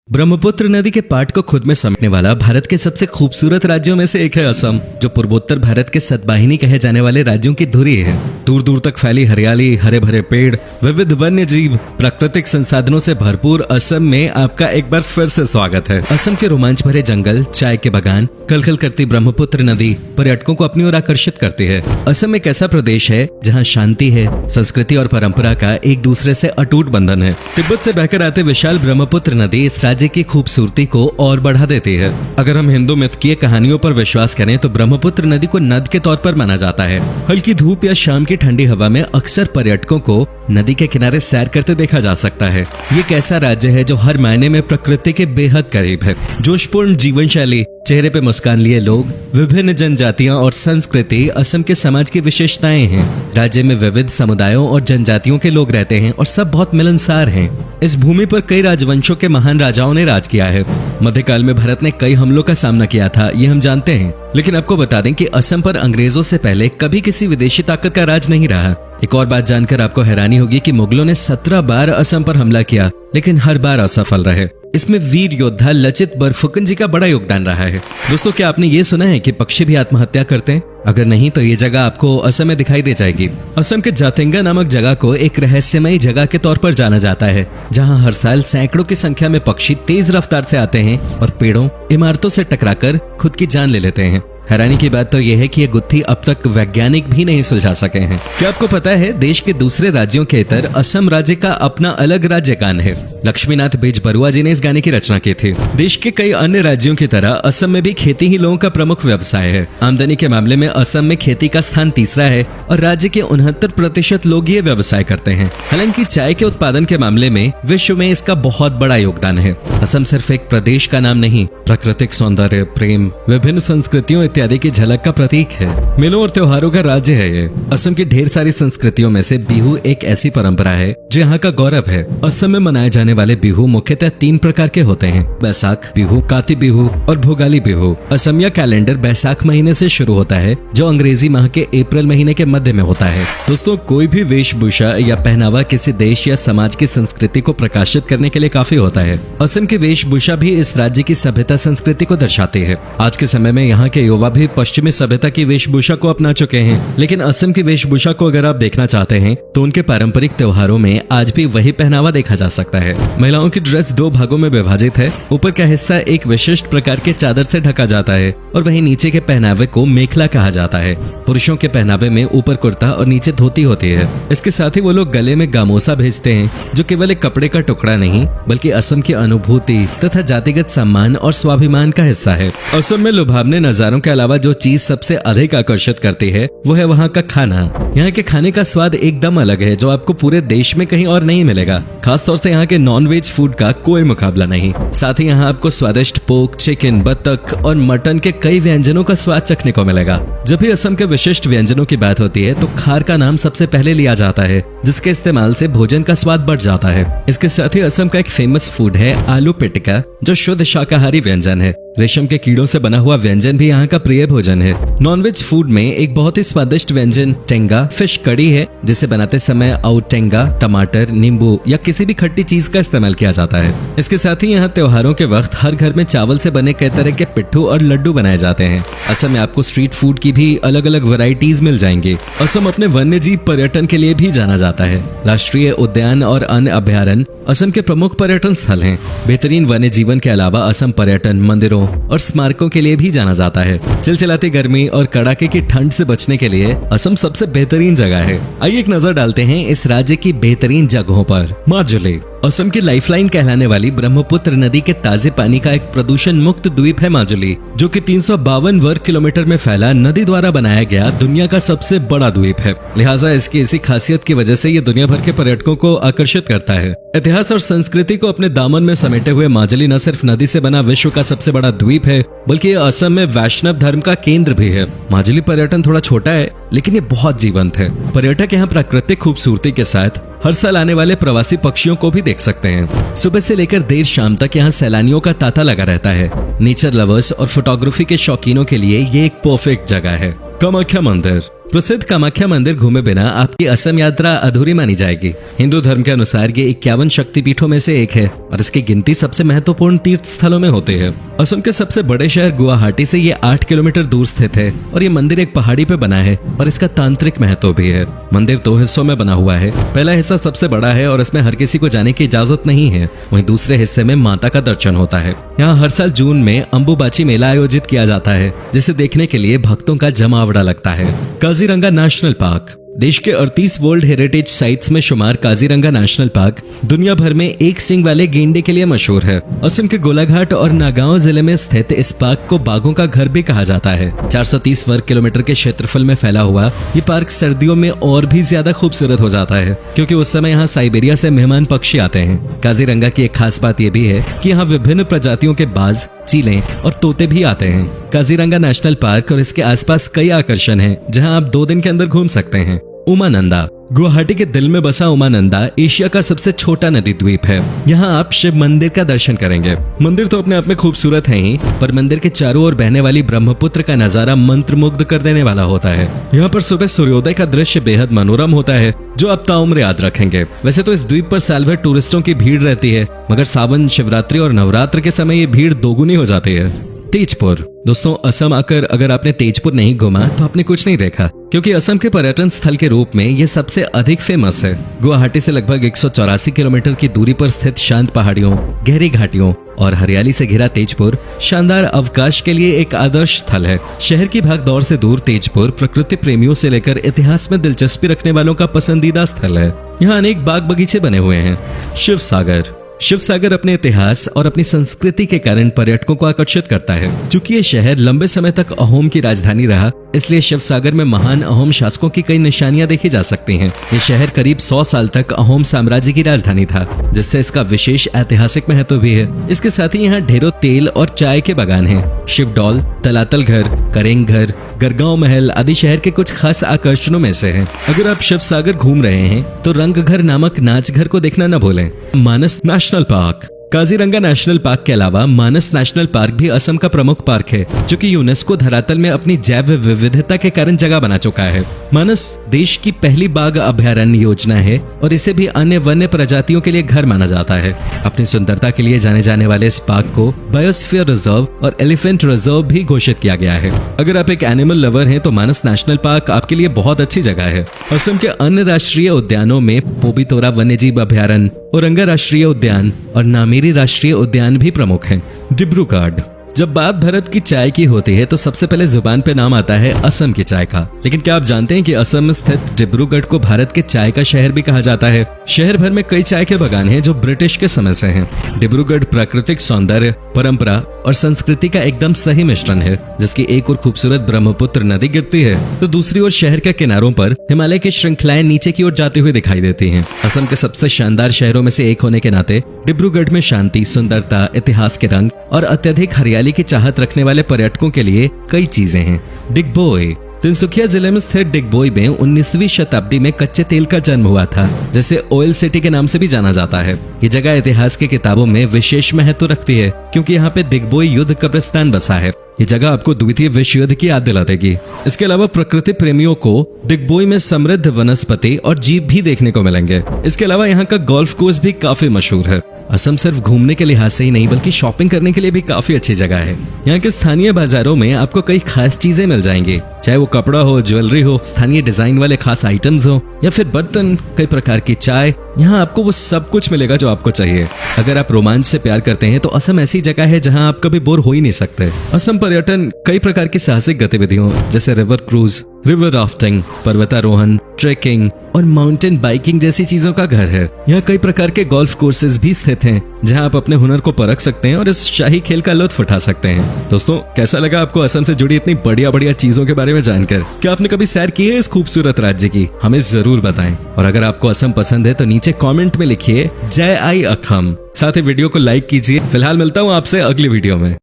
ब्रह्मपुत्र नदी के पाट को खुद में समेटने वाला भारत के सबसे खूबसूरत राज्यों में से एक है असम, जो पूर्वोत्तर भारत के सतवाहिनी कहे जाने वाले राज्यों की धुरी है। दूर दूर तक फैली हरियाली, हरे भरे पेड़, विविध वन्य जीव, प्राकृतिक संसाधनों से भरपूर असम में आपका एक बार फिर से स्वागत है। असम के रोमांच भरे जंगल, चाय के बागान, कलकल करती ब्रह्मपुत्र नदी पर्यटकों को अपनी ओर आकर्षित करती है। असम एक ऐसा प्रदेश है जहाँ शांति है, संस्कृति और परंपरा का एक दूसरे से अटूट बंधन है। तिब्बत से बहकर आते विशाल ब्रह्मपुत्र नदी इस राज्य की खूबसूरती को और बढ़ा देती है। अगर हम हिंदू मिथकीय कहानियों पर विश्वास करें तो ब्रह्मपुत्र नदी को नद के तौर पर माना जाता है। हल्की धूप या शाम की ठंडी हवा में अक्सर पर्यटकों को नदी के किनारे सैर करते देखा जा सकता है। ये एक ऐसा राज्य है जो हर मायने में प्रकृति के बेहद करीब है। जोशपूर्ण जीवन शैली, चेहरे पे मुस्कान लिए लोग, विभिन्न जनजातियां और संस्कृति असम के समाज की विशेषताएं हैं। राज्य में विविध समुदायों और जनजातियों के लोग रहते हैं और सब बहुत मिलनसार हैं। इस भूमि पर कई राजवंशों के महान राजाओं ने राज किया है। मध्यकाल में भारत ने कई हमलों का सामना किया था, ये हम जानते हैं। लेकिन आपको बता दें कि असम पर अंग्रेजों से पहले कभी किसी विदेशी ताकत का राज नहीं रहा। एक और बात जानकर आपको हैरानी होगी कि मुगलों ने 17 बार असम पर हमला किया, लेकिन हर बार असफल रहे। इसमें वीर योद्धा लचित बरफुकन जी का बड़ा योगदान रहा है। दोस्तों, क्या आपने ये सुना है कि पक्षी भी आत्महत्या करते हैं? अगर नहीं तो ये जगह आपको असम में दिखाई दे जाएगी। असम के जातिंगा नामक जगह को एक रहस्यमयी जगह के तौर पर जाना जाता है, जहां हर साल सैकड़ों की संख्या में पक्षी तेज रफ्तार से आते हैं और पेड़ों, इमारतों से टकराकर खुद की जान ले लेते हैं। हैरानी की बात तो यह है कि ये गुत्थी अब तक वैज्ञानिक भी नहीं सुलझा सके हैं। क्या आपको पता है देश के दूसरे राज्यों के इतर असम राज्य का अपना अलग राज्य गान है? लक्ष्मीनाथ बेजबरुआ जी ने इस गाने की रचना की थी। देश के कई अन्य राज्यों की तरह असम में भी खेती ही लोगों का प्रमुख व्यवसाय है। आमदनी के मामले में असम में खेती का स्थान तीसरा है और राज्य के 69% लोग ये व्यवसाय करते हैं। हालांकि चाय के उत्पादन के मामले में विश्व में इसका बहुत बड़ा योगदान है। असम सिर्फ एक प्रदेश का नाम नहीं, प्राकृतिक सौंदर्य, प्रेम, विभिन्न संस्कृतियों इत्यादि की झलक का प्रतीक है। मेलों और त्योहारों का राज्य है ये। असम की ढेर सारी संस्कृतियों में से बिहू एक ऐसी परंपरा है जो यहाँ का गौरव है। असम में मनाए जाने वाले बिहू मुख्यतः 3 प्रकार के होते हैं: बैसाख बिहू, काती बिहू और भोगाली बिहू। असमिया कैलेंडर बैसाख महीने से शुरू होता है, जो अंग्रेजी माह के अप्रैल महीने के मध्य में होता है। दोस्तों, कोई भी वेशभूषा या पहनावा किसी देश या समाज की संस्कृति को प्रकाशित करने के लिए काफी होता है। असम की वेशभूषा भी इस राज्य की सभ्यता संस्कृति को दर्शाती है। आज के समय में यहाँ के युवा भी पश्चिमी सभ्यता की वेशभूषा को अपना चुके हैं, लेकिन असम की वेशभूषा को अगर आप देखना चाहते हैं तो उनके पारंपरिक त्योहारों में आज भी वही पहनावा देखा जा सकता है। महिलाओं की ड्रेस 2 भागों में विभाजित है। ऊपर का हिस्सा एक विशिष्ट प्रकार के चादर से ढका जाता है और वहीं नीचे के पहनावे को मेखला कहा जाता है। पुरुषों के पहनावे में ऊपर कुर्ता और नीचे धोती होती है। इसके साथ ही वो लोग गले में गामोसा भेजते हैं, जो केवल एक कपड़े का टुकड़ा नहीं बल्कि असम की अनुभूति तथा जातिगत सम्मान और स्वाभिमान का हिस्सा है। असम में लुभावने नजारों के अलावा जो चीज सबसे अधिक आकर्षित करती है वो है वहाँ का खाना। यहाँ के खाने का स्वाद एकदम अलग है, जो आपको पूरे देश में कहीं और नहीं मिलेगा। खासतौर से यहाँ के नॉन-वेज फूड का कोई मुकाबला नहीं। साथ ही यहाँ आपको स्वादिष्ट पोर्क, चिकन, बतख और मटन के कई व्यंजनों का स्वाद चखने को मिलेगा। जब भी असम के विशिष्ट व्यंजनों की बात होती है तो खार का नाम सबसे पहले लिया जाता है, जिसके इस्तेमाल से भोजन का स्वाद बढ़ जाता है। इसके साथ ही असम का एक फेमस फूड है आलू पिटिका, जो शुद्ध शाकाहारी व्यंजन है। रेशम के कीड़ों से बना हुआ व्यंजन भी यहाँ का प्रिय भोजन है। नॉनवेज फूड में एक बहुत ही स्वादिष्ट व्यंजन टेंगा फिश कड़ी है, जिसे बनाते समय टेंगा, टमाटर, नींबू या किसी भी खट्टी चीज का इस्तेमाल किया जाता है। इसके साथ ही यहाँ त्योहारों के वक्त हर घर में चावल से बने कई तरह के पिट्ठू और लड्डू बनाए जाते हैं। असम में आपको स्ट्रीट फूड की भी अलग अलग वैरायटीज मिल जाएंगी। असम अपने वन्य जीव पर्यटन के लिए भी जाना जाता है। राष्ट्रीय उद्यान और अन्य अभयारण्य असम के प्रमुख पर्यटन स्थल हैं। बेहतरीन वन्य जीवन के अलावा असम पर्यटन, मंदिरों और स्मारकों के लिए भी जाना जाता है। चिलचिलाती गर्मी और कड़ाके की ठंड से बचने के लिए असम सबसे बेहतरीन जगह है। आइए एक नजर डालते हैं इस राज्य की बेहतरीन जगहों पर। माजुली असम की लाइफलाइन कहलाने वाली ब्रह्मपुत्र नदी के ताजे पानी का एक प्रदूषण मुक्त द्वीप है माजुली, जो कि 352 वर्ग किलोमीटर में फैला नदी द्वारा बनाया गया दुनिया का सबसे बड़ा द्वीप है। लिहाजा इसकी इसी खासियत की वजह से ये दुनिया भर के पर्यटकों को आकर्षित करता है। इतिहास और संस्कृति को अपने दामन में समेटे हुए माजुली न सिर्फ नदी से बना विश्व का सबसे बड़ा द्वीप है, बल्कि असम में वैष्णव धर्म का केंद्र भी है। माजुली पर्यटन थोड़ा छोटा है, लेकिन ये बहुत जीवंत है। पर्यटक यहाँ प्राकृतिक खूबसूरती के साथ हर साल आने वाले प्रवासी पक्षियों को भी देख सकते हैं। सुबह से लेकर देर शाम तक यहाँ सैलानियों का तांता लगा रहता है। नेचर लवर्स और फोटोग्राफी के शौकीनों के लिए ये एक परफेक्ट जगह है। कामाख्या मंदिर प्रसिद्ध कामाख्या मंदिर घूमे बिना आपकी असम यात्रा अधूरी मानी जाएगी। हिंदू धर्म के अनुसार ये 51 शक्तिपीठों में से एक है और इसकी गिनती सबसे महत्वपूर्ण तीर्थ स्थलों में होती है। असम के सबसे बड़े शहर गुवाहाटी से ये 8 किलोमीटर दूर स्थित है और ये मंदिर एक पहाड़ी पे बना है और इसका तांत्रिक महत्व भी है। मंदिर 2 हिस्सों में बना हुआ है। पहला हिस्सा सबसे बड़ा है और इसमें हर किसी को जाने की इजाजत नहीं है। वहीं दूसरे हिस्से में माता का दर्शन होता है। यहाँ हर साल जून में अंबुबाची मेला आयोजित किया जाता है, जिसे देखने के लिए भक्तों का जमावड़ा लगता है। काजीरंगा नेशनल पार्क देश के 38 वर्ल्ड हेरिटेज साइट्स में शुमार काजीरंगा नेशनल पार्क दुनिया भर में एक सींग वाले गेंडे के लिए मशहूर है। असम के गोलाघाट और नागांव जिले में स्थित इस पार्क को बाघों का घर भी कहा जाता है। 430 वर्ग किलोमीटर के क्षेत्रफल में फैला हुआ ये पार्क सर्दियों में और भी ज्यादा खूबसूरत हो जाता है, क्योंकि उस समय यहाँ साइबेरिया से मेहमान पक्षी आते हैं। काजीरंगा की एक खास बात यह भी है कि यहाँ विभिन्न प्रजातियों के बाज, चीलें और तोते भी आते हैं। काजीरंगा नेशनल पार्क और इसके आसपास कई आकर्षण हैं, जहां आप 2 दिन के अंदर घूम सकते हैं। उमानंदा गुवाहाटी के दिल में बसा उमानंदा एशिया का सबसे छोटा नदी द्वीप है। यहाँ आप शिव मंदिर का दर्शन करेंगे। मंदिर तो अपने आप में खूबसूरत है ही, पर मंदिर के चारों ओर बहने वाली ब्रह्मपुत्र का नजारा मंत्रमुग्ध कर देने वाला होता है। यहाँ पर सुबह सूर्योदय का दृश्य बेहद मनोरम होता है, जो आप ताउम्र याद रखेंगे। वैसे तो इस द्वीप पर साल भर टूरिस्टों की भीड़ रहती है, मगर सावन, शिवरात्रि और नवरात्र के समय ये भीड़ दोगुनी हो जाती है। तेजपुर दोस्तों, असम आकर अगर आपने तेजपुर नहीं घूमा तो आपने कुछ नहीं देखा, क्योंकि असम के पर्यटन स्थल के रूप में ये सबसे अधिक फेमस है। गुवाहाटी से लगभग 184 किलोमीटर की दूरी पर स्थित शांत पहाड़ियों, गहरी घाटियों और हरियाली से घिरा तेजपुर शानदार अवकाश के लिए एक आदर्श स्थल है। शहर की भागदौड़ से दूर तेजपुर प्रकृति प्रेमियों से लेकर इतिहास में दिलचस्पी रखने वालों का पसंदीदा स्थल है। यहाँ अनेक बाग बगीचे बने हुए हैं। शिव सागर अपने इतिहास और अपनी संस्कृति के कारण पर्यटकों को आकर्षित करता है। चूंकि ये शहर लंबे समय तक अहोम की राजधानी रहा, इसलिए शिव सागर में महान अहोम शासकों की कई निशानियां देखी जा सकती हैं। ये शहर करीब 100 साल तक अहोम साम्राज्य की राजधानी था, जिससे इसका विशेष ऐतिहासिक महत्व भी है। इसके साथ ही यहाँ ढेरों तेल और चाय के बागान हैं। शिवडौल, तलातल घर, करेंग घर, गरगांव महल आदि शहर के कुछ खास आकर्षणों में से हैं। अगर आप शिव सागर घूम रहे हैं तो रंग घर नामक नाच घर को देखना न भूलें। Manas national park Kaziranga national park के अलावा मानस नेशनल पार्क भी असम का प्रमुख पार्क है, जो कि यूनेस्को धरातल में अपनी जैव विविधता के कारण जगह बना चुका है। मानस देश की पहली बाघ अभयारण्य योजना है और इसे भी अन्य वन्य प्रजातियों के लिए घर माना जाता है। अपनी सुंदरता के लिए जाने जाने वाले इस पार्क को बायोस्फीयर रिजर्व और एलिफेंट रिजर्व भी घोषित किया गया है। अगर आप एक एनिमल लवर हैं तो मानस नेशनल पार्क आपके लिए बहुत अच्छी जगह है। असम के अन्य राष्ट्रीय उद्यानों में पोबितोरा वन्यजीव अभयारण्य, औरंगा राष्ट्रीय उद्यान और नामेरी राष्ट्रीय उद्यान भी प्रमुख हैं। डिब्रूगढ़ जब बात भारत की चाय की होती है तो सबसे पहले जुबान पे नाम आता है असम की चाय का। लेकिन क्या आप जानते हैं कि असम में स्थित डिब्रूगढ़ को भारत के चाय का शहर भी कहा जाता है। शहर भर में कई चाय के बागान हैं जो ब्रिटिश के समय से हैं। डिब्रूगढ़ प्राकृतिक सौंदर्य, परंपरा और संस्कृति का एकदम सही मिश्रण है, जिसकी एक और खूबसूरत ब्रह्मपुत्र नदी गिरती है तो दूसरी ओर शहर के किनारों पर हिमालय की श्रृंखलाएं नीचे की ओर जाती हुई दिखाई देती हैं। असम के सबसे शानदार शहरों में से एक होने के नाते डिब्रूगढ़ में शांति, सुंदरता, इतिहास के रंग और अत्यधिक हरियाली की चाहत रखने वाले पर्यटकों के लिए कई चीजें हैं। डिगबोई तिनसुकिया जिले में स्थित डिगबोई में 19वीं शताब्दी में कच्चे तेल का जन्म हुआ था, जिसे ऑयल सिटी के नाम से भी जाना जाता है। ये जगह इतिहास की किताबों में विशेष महत्व रखती है, क्योंकि यहाँ पे डिगबोई युद्ध कब्रिस्तान बसा है। ये जगह आपको द्वितीय विश्व युद्ध की याद दिला देगी। इसके अलावा प्रकृति प्रेमियों को डिगबोई में समृद्ध वनस्पति और जीव भी देखने को मिलेंगे। इसके अलावा यहाँ का गोल्फ कोर्स भी काफी मशहूर है। असम सिर्फ घूमने के लिहाज से ही नहीं बल्कि शॉपिंग करने के लिए भी काफी अच्छी जगह है। यहाँ के स्थानीय बाजारों में आपको कई खास चीजें मिल जाएंगी, चाहे वो कपड़ा हो, ज्वेलरी हो, स्थानीय डिजाइन वाले खास आइटम्स हो या फिर बर्तन, कई प्रकार की चाय। यहाँ आपको वो सब कुछ मिलेगा जो आपको चाहिए। अगर आप रोमांच से प्यार करते हैं तो असम ऐसी जगह है जहाँ आप कभी बोर हो ही नहीं सकते। असम पर्यटन कई प्रकार की साहसिक गतिविधियों जैसे रिवर क्रूज, रिवर राफ्टिंग, पर्वतारोहण, ट्रेकिंग और माउंटेन बाइकिंग जैसी चीजों का घर है। यहाँ कई प्रकार के गोल्फ कोर्सेज भी स्थित हैं, जहाँ आप अपने हुनर को परख सकते हैं और इस शाही खेल का लुत्फ उठा सकते हैं। दोस्तों, कैसा लगा आपको असम से जुड़ी इतनी बढ़िया बढ़िया चीजों के बारे में जानकर? क्या आपने कभी सैर की है इस खूबसूरत राज्य की? हमें जरूर बताएं। और अगर आपको असम पसंद है तो नीचे कमेंट में लिखिए जय आई अखम। साथ ही वीडियो को लाइक कीजिए। फिलहाल मिलता हूँ आपसे अगली वीडियो में।